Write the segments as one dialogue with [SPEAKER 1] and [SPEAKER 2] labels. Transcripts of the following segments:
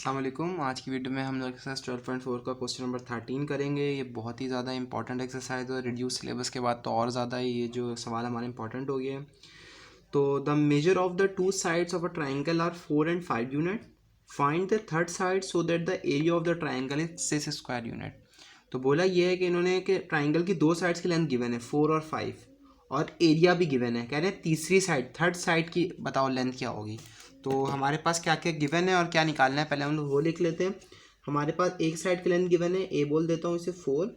[SPEAKER 1] अस्सलाम वालेकुम। आज की वीडियो में हम लोग एक्सरसाइज 12.4 का क्वेश्चन नंबर 13 करेंगे। ये बहुत ही ज़्यादा इंपॉर्टेंट एक्सरसाइज है। रिड्यूस सिलेबस के बाद तो और ज़्यादा ये जो सवाल हमारे इंपॉर्टेंट हो गए हैं। तो the measure of the two sides of a triangle are 4 and 5 unit. Find the third side so that the area of the triangle is 6 square unit. तो बोला ये है कि इन्होंने कि ट्राइंगल की दो साइड्स की लेंथ गिवन है 4 और 5 और एरिया भी गिवन है। कह रहे हैं तीसरी साइड थर्ड साइड की बताओ लेंथ क्या होगी। तो हमारे पास क्या क्या गिवन है और क्या निकालना है पहले हम लोग वो लिख लेते हैं। हमारे पास एक साइड की लेंथ गिवन है, ए बोल देता हूँ इसे 4।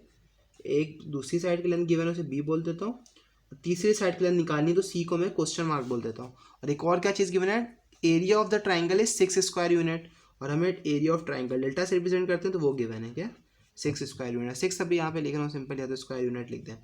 [SPEAKER 1] एक दूसरी साइड की लेंथ गिवन है, उसे बी बोल देता हूँ। तीसरी साइड की लेंथ निकालनी है तो सी को मैं क्वेश्चन मार्क बोल देता हूँ। और एक और क्या चीज़ गिवन है, area of the triangle is 6 square unit. और हमें एरिया ऑफ ट्राइंगल डेल्टा से रिप्रेजेंट करते हैं तो वो गिवन है क्या 6 स्क्वायर यूनिट। 6 अभी यहाँ पे लिख रहा हूँ सिंपल, या तो स्क्वायर यूनिट लिख दें।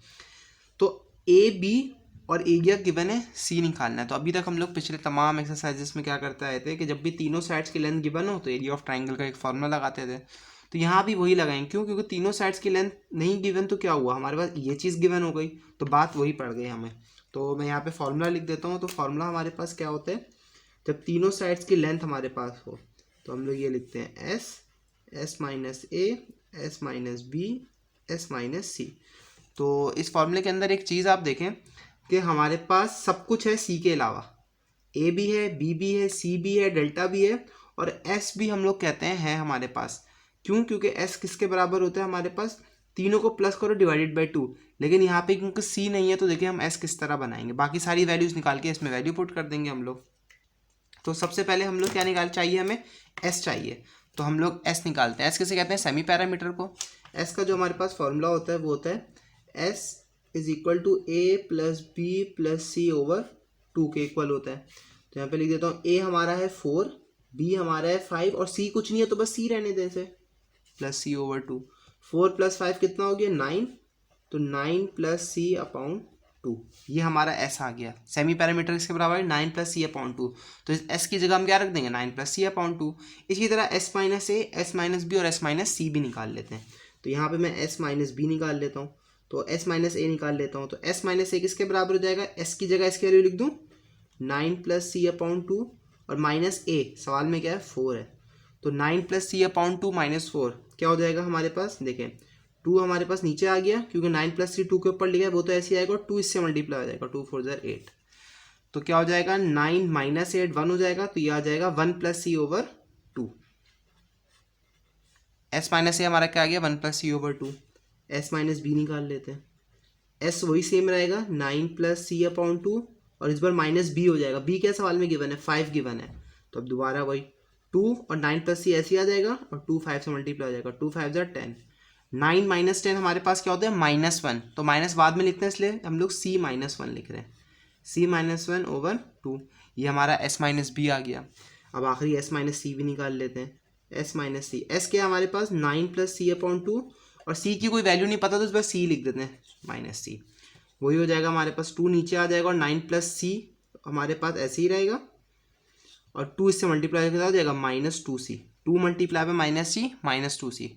[SPEAKER 1] तो ए बी और एरिया गिवन है, सी निकालना है। तो अभी तक हम लोग पिछले तमाम एक्सरसाइजेस में क्या करते आए थे कि जब भी तीनों साइड्स की लेंथ गिवन हो तो एरिया ऑफ ट्राइंगल का एक फॉर्मूला लगाते थे। तो यहाँ भी वही लगाएंगे। क्यों? क्योंकि तीनों साइड्स की लेंथ नहीं गिवन तो क्या हुआ, हमारे पास ये चीज़ गिवन हो गई तो बात वही पड़ गई हमें। तो मैं यहाँ पे फॉर्मूला लिख देता हूँ। तो फॉर्मूला हमारे पास क्या होता है, जब तीनों साइड्स की लेंथ हमारे पास हो तो हम लोग ये लिखते हैं S minus A, S minus B, S minus C. तो इस फॉर्मूले के अंदर एक चीज़ आप देखें कि हमारे पास सब कुछ है सी के अलावा। ए भी है, बी भी है, सी भी है, डेल्टा भी है और एस भी हम लोग कहते हैं है हमारे पास। क्यों? क्योंकि एस किसके बराबर होता है हमारे पास, तीनों को प्लस करो डिवाइडेड बाई 2। लेकिन यहाँ पे क्योंकि सी नहीं है तो देखिए हम एस किस तरह बनाएंगे, बाकी सारी वैल्यूज़ निकाल के इसमें वैल्यू पुट कर देंगे हम लोग। तो सबसे पहले हम लोग क्या निकाल चाहिए, हमें एस चाहिए। तो हम लोग एस निकालते हैं। एस किसे कहते हैं, सेमी पैरामीटर को। एस का जो हमारे पास फॉर्मूला होता है वो होता है S is equal to A plus B plus C over 2 के इक्वल होता है। तो यहाँ पे लिख देता हूँ ए हमारा है 4, बी हमारा है 5 और सी कुछ नहीं है तो बस सी रहने दें इसे, प्लस सी ओवर 2। 4 प्लस 5 कितना हो गया 9। तो 9 प्लस सी अपॉन 2, ये हमारा एस आ गया। सेमी पैरामीटर इसके बराबर है 9 प्लस सी अपॉन 2। तो इस एस की जगह हम क्या रख देंगे 9 प्लस सी अपॉन 2। इसी तरह S minus A, S minus B और एस माइनस सी भी निकाल लेते हैं। तो यहाँ पे मैं एस माइनस बी निकाल लेता हूँ, तो एस माइनस ए निकाल लेता हूँ। तो एस माइनस ए किसके बराबर हो जाएगा, एस की जगह इसकी वैल्यू लिख दूँ 9 प्लस सी अपॉन 2 और माइनस ए, सवाल में क्या है 4 है। तो 9 प्लस सी अपॉन 2 माइनस 4 क्या हो जाएगा हमारे पास, देखें 2 हमारे पास नीचे आ गया क्योंकि 9 प्लस सी 2 के ऊपर लिखा है वो तो ऐसे ही आएगा और 2 इससे मल्टीप्लाई हो जाएगा, 2 4 8। तो क्या हो जाएगा 9 माइनस 8 1 हो जाएगा। तो ये आ जाएगा 1 plus C over 2। S minus ए हमारा क्या आ गया 1 plus C over 2। S minus B निकाल लेते हैं। एस वही सेम रहेगा 9 प्लस सी अपॉन 2 और इस बार माइनस बी हो जाएगा। बी क्या सवाल में गिवन है 5 गिवन है। तो अब दोबारा वही 2 और 9 प्लस सी ऐसे ही आ जाएगा और 2 5 से मल्टीप्लाई हो जाएगा, 2 5 10। 9 माइनस 10 हमारे पास क्या होता है -1। तो माइनस बाद में लिखते हैं इसलिए हम लोग सी माइनस 1 लिख रहे हैं, सी माइनस 1 ओवर 2। ये हमारा एस माइनस बी आ गया। अब आखिरी एस माइनस सी भी निकाल लेते हैं। एस माइनस सी, एस क्या हमारे पास 9 प्लस सी अपॉन 2 और सी की कोई वैल्यू नहीं पता तो इस बार सी लिख देते हैं माइनस सी। वही हो जाएगा हमारे पास 2 नीचे आ जाएगा और 9 प्लस सी हमारे पास ऐसे ही रहेगा और 2 इससे मल्टीप्लाई करके हो जाएगा -2c। 2 मल्टीप्लाई में -2c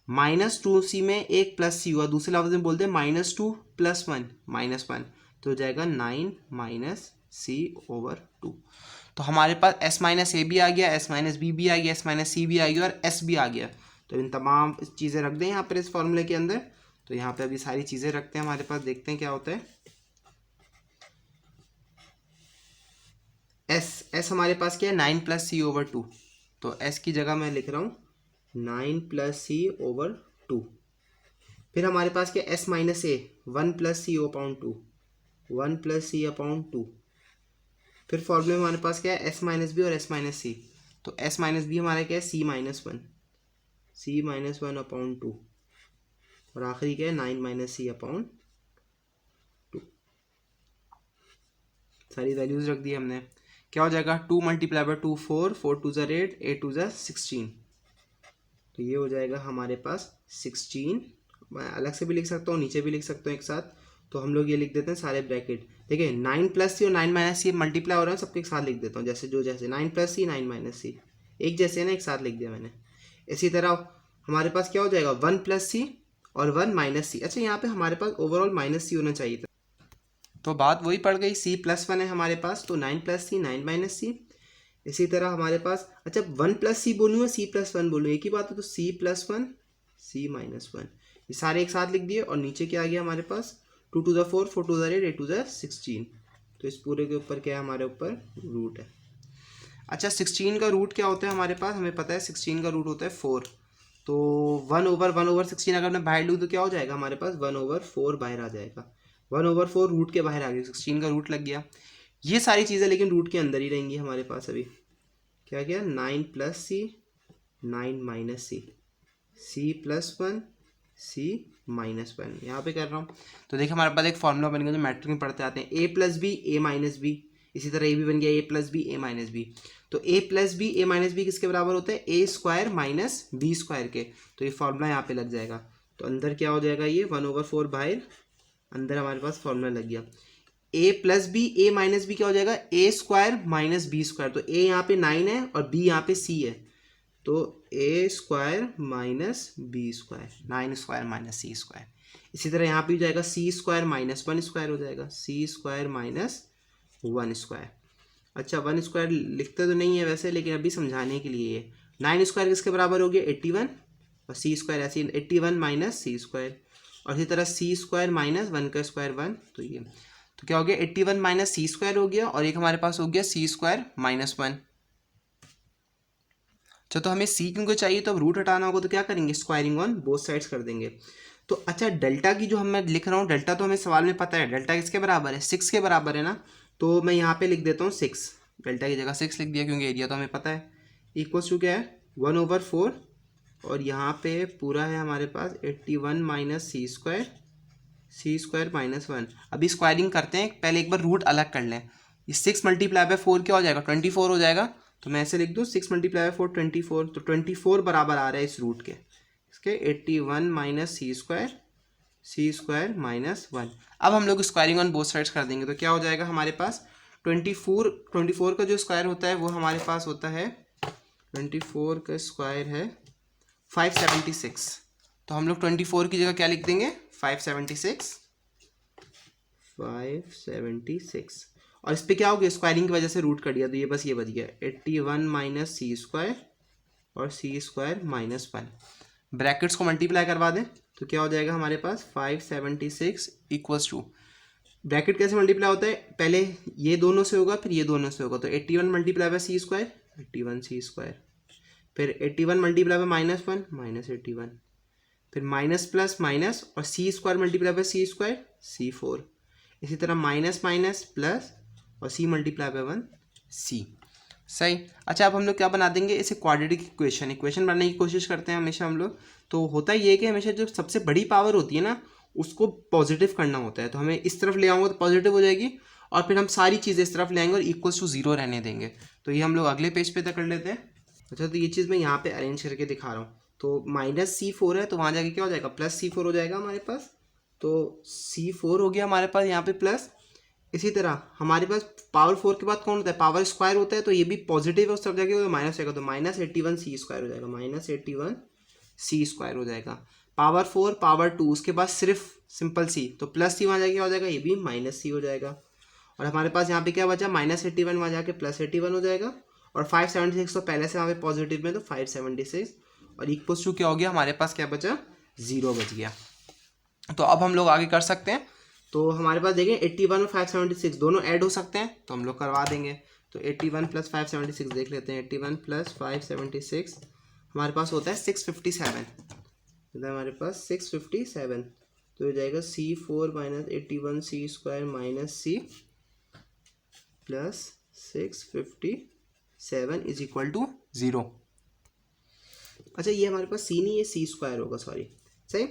[SPEAKER 1] -2c में एक प्लस सी हुआ, दूसरे लफ्ज में बोलते हैं -2 + 1 -1। तो हो जाएगा 9 माइनस सी ओवर 2। तो हमारे पास एस माइनस ए भी आ गया, एस माइनस बी भी आ गया, एस माइनस सी भी आ गया और एस भी आ गया। तो इन तमाम चीज़ें रख दें यहाँ पर इस फॉर्मूले के अंदर। तो यहाँ पे अभी सारी चीज़ें रखते हैं हमारे पास, देखते हैं क्या होता है। एस हमारे पास क्या है 9 प्लस सी ओवर 2। तो एस की जगह मैं लिख रहा हूँ 9 प्लस सी ओवर 2। फिर हमारे पास क्या एस माइनस ए 1 प्लस सी अपॉन 2, 1 प्लस सी अपॉन 2। फिर फॉर्मूले में हमारे पास क्या है एस माइनस बी और एस माइनस सी। तो एस माइनस बी हमारा क्या है सी माइनस 1, सी माइनस 1 अपॉन 2 और आखिरी क्या है 9 माइनस सी अपॉन 2। सारी वैल्यूज रख दी हमने। क्या हो जाएगा 2 मल्टीप्लाई बाई 2 4, 4 2 8, 8 2 16। तो ये हो जाएगा हमारे पास 16। मैं अलग से भी लिख सकता हूँ, नीचे भी लिख सकता हूँ एक साथ। तो हम लोग ये लिख देते हैं सारे ब्रैकेट। देखिए 9 प्लस सी और 9 माइनस सी मल्टीप्लाई हो रहा है, सबके एक साथ लिख देता हूँ जैसे 9 प्लस सी 9 माइनस सी एक जैसे ना, एक साथ लिख दिया मैंने। इसी तरह हमारे पास क्या हो जाएगा 1 प्लस सी और 1 माइनस सी। अच्छा यहाँ पे हमारे पास ओवरऑल माइनस सी होना चाहिए था, तो बात वही पड़ गई, सी +1 है हमारे पास। तो 9 प्लस सी 9 माइनस सी, इसी तरह हमारे पास, अच्छा 1 प्लस सी बोलूँ या सी प्लस वन बोलूँ, एक ही बात है, तो सी प्लस वन सी माइनस वन, ये सारे एक साथ लिख दिए। और नीचे क्या आ गया हमारे पास, 2 to the 4 4 to the 8 8 to the 16, तो इस पूरे के ऊपर क्या है हमारे ऊपर रूट है। अच्छा 16 का रूट क्या होता है हमारे पास, हमें पता है 16 का रूट होता है 4, तो 1/16 अगर मैं बाहर लूँ तो क्या हो जाएगा हमारे पास 1/4 बाहर आ जाएगा, 1/4 रूट के बाहर आ गया, 16 का रूट लग गया। ये सारी चीज़ें लेकिन रूट के अंदर ही रहेंगी हमारे पास। अभी क्या गया, 9 प्लस सी 9 माइनस सी, सी प्लस वन सी माइनस वन, यहाँ पे कर रहा हूँ। तो देखिए हमारे पास एक फॉर्मूला बन गया जो मैट्रिक में पढ़ते आते हैं, ए प्लस बी ए माइनस बी, इसी तरह ए भी बन गया ए प्लस बी ए माइनस बी। तो ए प्लस बी ए माइनस बी किसके बराबर होता है, ए स्क्वायर माइनस बी स्क्वायर के, तो ये फॉर्मूला यहाँ पे लग जाएगा। तो अंदर क्या हो जाएगा, ये 1/4 बाहर, अंदर हमारे पास फॉर्मूला लग गया। ए प्लस बी ए माइनस बी क्या हो जाएगा, ए स्क्वायर माइनस बी स्क्वायर, तो ए यहाँ पे 9 है और बी यहाँ पे सी है, तो A square minus B square, 9 square minus C square. इसी तरह यहाँ पे हो जाएगा C square minus one square हो जाएगा, C square minus one square. अच्छा 1 स्क्वायर लिखते तो नहीं है वैसे, लेकिन अभी समझाने के लिए ये 9 स्क्वायर किसके बराबर हो गया 81, और सी स्क्वायर ऐसे 81 माइनस सी स्क्वायर, और इसी तरह सी स्क्वायर माइनस वन का स्क्वायर 1, तो ये तो क्या हो गया 81 माइनस सी स्क्वायर हो गया, और एक हमारे पास हो गया सी स्क्वायर माइनस वन। अच्छा तो हमें सी क्योंकि चाहिए, तो अब रूट हटाना होगा, तो क्या करेंगे, स्क्वायरिंग ऑन बोथ साइड्स कर देंगे। तो अच्छा डेल्टा की जो हम मैं लिख रहा हूँ, डेल्टा तो हमें सवाल में पता है, डेल्टा किसके बराबर है 6 के बराबर है ना, तो मैं यहाँ पे लिख देता हूँ 6, डेल्टा की जगह 6 लिख दिया क्योंकि एरिया तो हमें पता है। इक्वल्स टू क्या है 1/4, और यहाँ पे पूरा है हमारे पास 81 minus C square minus one. अभी स्क्वायरिंग करते हैं, पहले एक बार रूट अलग कर लें। ये 6 मल्टीप्लाई बाय 4 क्या हो जाएगा 24 हो जाएगा, तो मैं ऐसे लिख दूँ 6 मल्टीप्लाई बाय 4 24, तो 24 बराबर आ रहा है इस रूट के, इसके 81 minus C square minus one. अब हम लोग स्क्वायरिंग ऑन बोथ साइड्स कर देंगे, तो क्या हो जाएगा हमारे पास 24 का जो स्क्वायर होता है वो हमारे पास होता है 24 का स्क्वायर है 576, तो हम लोग 24 की जगह क्या लिख देंगे 576, और इस पर क्या हो गया स्क्वायरिंग की वजह से रूट कर दिया, तो ये बस ये बच गया 81 माइनस सी स्क्वायर और C square minus one. Brackets को मल्टीप्लाई करवा दें तो क्या हो जाएगा हमारे पास 576 इक्वल्स टू, ब्रैकेट कैसे मल्टीप्लाई होता है, पहले ये दोनों से होगा फिर ये दोनों से होगा, तो 81 multiply by C square 81 C square, फिर 81 multiply by minus one minus 81, फिर माइनस प्लस माइनस और C square multiply by C square C4, इसी तरह माइनस माइनस प्लस और C multiply by one C. सही। अच्छा अब हम लोग क्या बना देंगे, इसे क्वाड्रेटिक इक्वेशन बनाने की कोशिश करते हैं हमेशा हम लोग। तो होता ही है कि हमेशा जो सबसे बड़ी पावर होती है ना उसको पॉजिटिव करना होता है, तो हमें इस तरफ ले आऊँगा तो पॉजिटिव हो जाएगी, और फिर हम सारी चीज़ें इस तरफ ले आएंगे और इक्वल्स टू 0 रहने देंगे। तो ये हम लोग अगले पेज पे तक कर लेते हैं। अच्छा तो ये चीज़ मैं यहाँ पे अरेंज करके दिखा रहा हूँ, तो माइनस C4 है तो वहाँ जाके क्या हो जाएगा प्लस C4 हो जाएगा हमारे पास, तो C4 हो गया हमारे पास यहाँ पे प्लस। इसी तरह हमारे पास पावर 4 के बाद कौन होता है पावर स्क्वायर होता है, तो ये भी पॉजिटिव है, उस तरफ जाके माइनस आएगा, तो माइनस 81 सी स्क्वायर हो जाएगा, माइनस 81 सी स्क्वायर हो जाएगा। पावर 4 पावर 2 उसके बाद सिर्फ सिंपल सी, तो प्लस सी वहाँ जाके क्या हो जाएगा, ये भी माइनस सी हो जाएगा। और हमारे पास यहाँ पे क्या बचा माइनस 81 वहाँ जाके प्लस 81 हो जाएगा, और 576 तो पहले से वहाँ पे पॉजिटिव में, तो 576 और इक्वल्स टू क्या हो गया हमारे पास क्या बचा 0 बच गया। तो अब हम लोग आगे कर सकते हैं, तो हमारे पास देखें 81 और 576 दोनों ऐड हो सकते हैं, तो हम लोग करवा देंगे। तो 81 प्लस 576 देख लेते हैं, 81 प्लस 576 हमारे पास होता है 657, तो हमारे पास 657, तो हो जाएगा C4 minus 81 C square minus C plus 657 is equal to 0। अच्छा ये हमारे पास C नहीं है सी स्क्वायर होगा, सॉरी सही।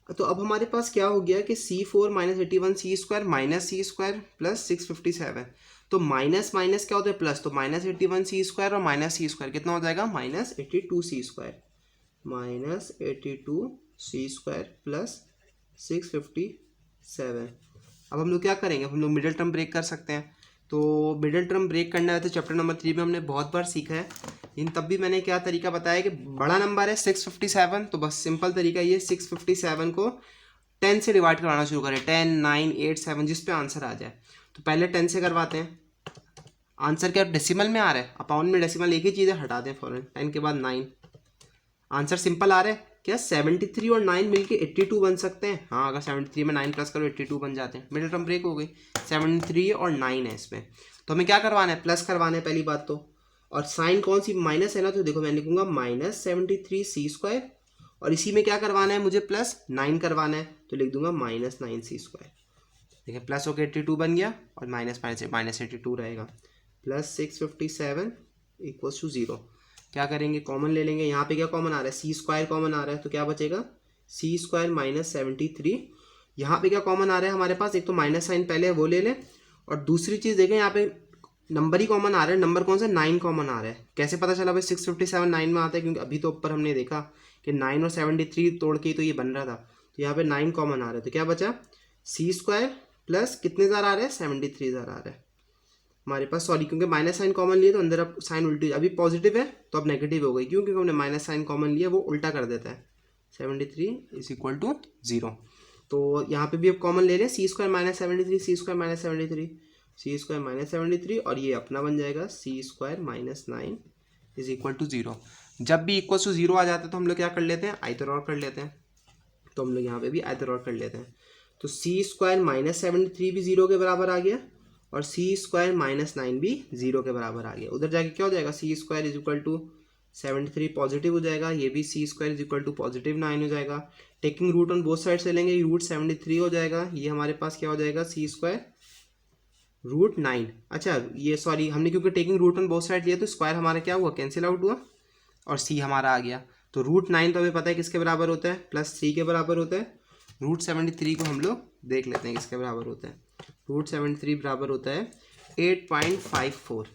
[SPEAKER 1] तो अब हमारे पास क्या हो गया कि C4 minus 81 C square minus C square plus 657, तो माइनस माइनस क्या होता है प्लस, तो माइनस 81 सी स्क्वायर और माइनस सी स्क्वायर कितना हो जाएगा माइनस 82 सी स्क्वायर, माइनस 82 सी स्क्वायर प्लस 657। अब हम लोग क्या करेंगे, हम लोग मिडिल टर्म ब्रेक कर सकते हैं। तो मिडिल टर्म ब्रेक करना है तो चैप्टर नंबर 3 में हमने बहुत बार सीखा है, लेकिन तब भी मैंने क्या तरीका बताया कि बड़ा नंबर है 657, तो बस सिंपल तरीका ये 657 को 10 से डिवाइड करवाना शुरू करें, 10 9 8 7 जिस पे आंसर आ जाए। तो पहले 10 से करवाते हैं, आंसर क्या डेसिमल में आ रहा है, अपाउंड में डेसिमल एक ही चीज़ है, हटा दें फौरन, 10 के बाद 9। आंसर सिंपल आ रहा है क्या, 73 और 9 मिलके 82 बन सकते हैं। हाँ, अगर 73 में 9 प्लस करो 82 बन जाते हैं। मिडिल टर्म ब्रेक हो गई, 73 और 9 है इसमें, तो हमें क्या करवाना है, प्लस करवाना है पहली बात तो। और साइन कौन सी, माइनस है ना, तो देखो मैं लिखूंगा -73c², और इसी में क्या करवाना है मुझे, +9 करवाना है, तो लिख दूंगा -9c²। देखिए प्लस होकर 82 बन गया, और माइनस -82 रहेगा, +657 = 0। क्या करेंगे, कॉमन ले लेंगे। यहाँ पे क्या कॉमन आ रहा है, c² कॉमन आ रहा है, तो क्या बचेगा, c² - 73। यहाँ पे क्या कॉमन आ रहा है हमारे पास, एक तो माइनस साइन पहले है वो ले लें, और दूसरी चीज़ देखें यहाँ पे नंबर ही कॉमन आ रहा है। नंबर कौन सा, 9 कॉमन आ रहा है। कैसे पता चला भाई 657 9 में आता है, क्योंकि अभी तो ऊपर हमने देखा कि 9 और 73 तोड़ के ही तो ये बन रहा था, तो यहाँ पे 9 कॉमन आ रहा है, तो क्या बचा, c² प्लस कितने ज़ार आ रहा है, 73 ज़ार आ रहा है हमारे पास, सॉरी, क्योंकि माइनस साइन कॉमन लिया तो अंदर अब साइन उल्टी, अभी पॉजिटिव है तो अब नेगेटिव हो गई, क्योंकि हमने माइनस साइन कॉमन लिया, वो उल्टा कर देता है। 73 = 0। तो यहाँ पे भी अब कॉमन ले लें, c² - 73, c² - 73, c² - 73, और ये अपना बन जाएगा c² - 9 = 0। जब भी = 0 आ जाता है तो हम लोग क्या कर लेते हैं, आइदर और कर लेते हैं। तो हम लोग यहाँ पे भी आइदर और कर लेते हैं, तो c² - 73 भी 0 के बराबर आ गया, और c² - 9 भी 0 के बराबर आ गया। उधर जाके क्या हो जाएगा, c² = 73 पॉजिटिव हो जाएगा, ये भी c² = +9 हो जाएगा। Taking root on both side से लेंगे, रूट 73 हो जाएगा, ये हमारे पास क्या हो जाएगा, c² √9। अच्छा ये सॉरी, हमने क्योंकि taking root on both side लिया तो स्क्वायर हमारा क्या हुआ, कैंसिल आउट हुआ, और c हमारा आ गया। तो √9 तो हमें पता है किसके बराबर होता है, +3 के बराबर होता है। √73 को हम लोग देख लेते हैं किसके बराबर होता है। √73 बराबर होता है 8.54।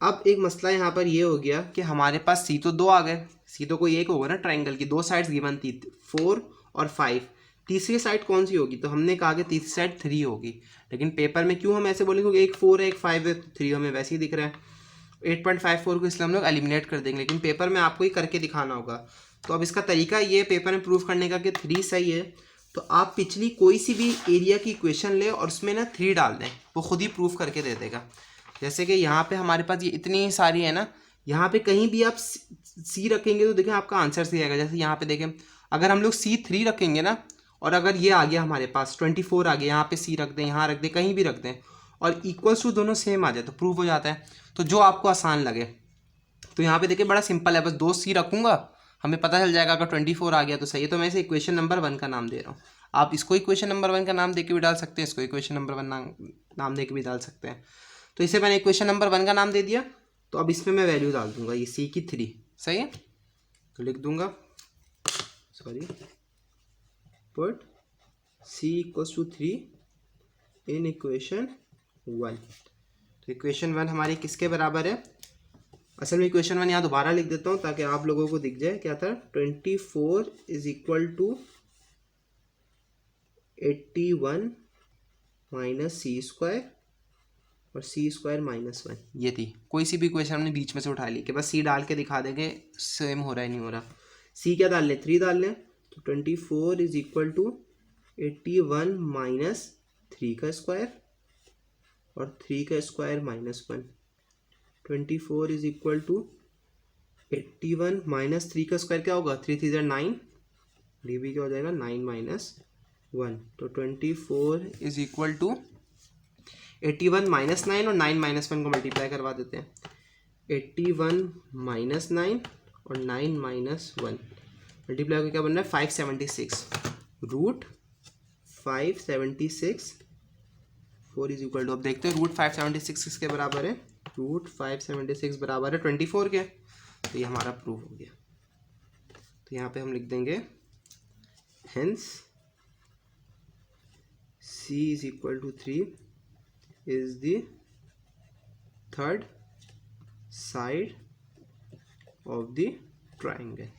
[SPEAKER 1] अब एक मसला यहाँ पर ये हो गया कि हमारे पास c तो 2 आ गए, c तो कोई एक होगा ना, ट्राइंगल की 2 साइड्स गिवन थी, 4 और 5। तीसरी साइड कौन सी होगी, तो हमने कहा कि तीसरी साइड 3 होगी, लेकिन पेपर में क्यों हम ऐसे बोलेंगे, क्योंकि एक 4 है एक 5 है, 3 हमें वैसे ही दिख रहा है। 8.54 को इसलिए हम लोग एलिमिनेट कर देंगे, लेकिन पेपर में आपको ही करके दिखाना होगा। तो अब इसका तरीका ये पेपर में प्रूफ करने का कि 3 सही है, तो आप पिछली कोई सी भी एरिया की इक्वेशन ले और उसमें ना 3 डाल दें, वो खुद ही प्रूफ करके दे देगा। जैसे कि यहाँ पे हमारे पास ये इतनी सारी है ना, यहाँ पे कहीं भी आप सी रखेंगे तो देखें आपका आंसर सी आएगा। जैसे यहाँ पे देखें, अगर हम लोग C3 रखेंगे ना, और अगर ये आ गया हमारे पास 24 आ गया, यहाँ पे C रख दें, यहाँ रख दें, कहीं भी रख दें, और इक्वल्स टू दोनों सेम आ जाए तो प्रूफ हो जाता है। तो जो आपको आसान लगे, तो यहाँ पे देखिए बड़ा सिंपल है, बस 2 C रखूँगा, हमें पता चल जाएगा। अगर 24 आ गया तो सही है, तो मैं इसे इक्वेशन नंबर 1 का नाम दे रहा हूँ। आप इसको इक्वेशन नंबर 1 का नाम दे के भी डाल सकते हैं, इसको इक्वेशन नंबर 1 नाम दे के भी डाल सकते हैं। तो इसे मैंने इक्वेशन नंबर 1 का नाम दे दिया, तो अब इसमें मैं वैल्यू डाल दूंगा, ये c की 3 सही है, तो लिख दूंगा, sorry, put c = 3 in equation 1। तो इक्वेशन 1 हमारी किसके बराबर है, असल में इक्वेशन 1 यहाँ दोबारा लिख देता हूँ ताकि आप लोगों को दिख जाए क्या था। 24 = 81 - c² और c² - 1, ये थी। कोई सी भी इक्वेशन हमने बीच में से उठा ली कि बस c डाल के दिखा देंगे सेम हो रहा है नहीं हो रहा। c क्या डाल लें, 3 डाल लें, तो 24 = 81 - 3 का स्क्वायर और 3 का स्क्वायर -1। 24 = 81 - 3 का स्क्वायर क्या होगा, 3 3 9, डी भी क्या हो जाएगा 9 - 1। तो 24 = 81 - 9 और 9 - 1 को मल्टीप्लाई करवा देते हैं। 81 - 9 और 9 - 1 मल्टीप्लाई करके क्या बन रहा है, 576। √576 4 = अब देखते हैं √576 किसके बराबर है। √576 बराबर है 24 के, तो ये हमारा प्रूफ हो गया। तो यहाँ पे हम लिख देंगे hence c = 3 is the third side of the triangle।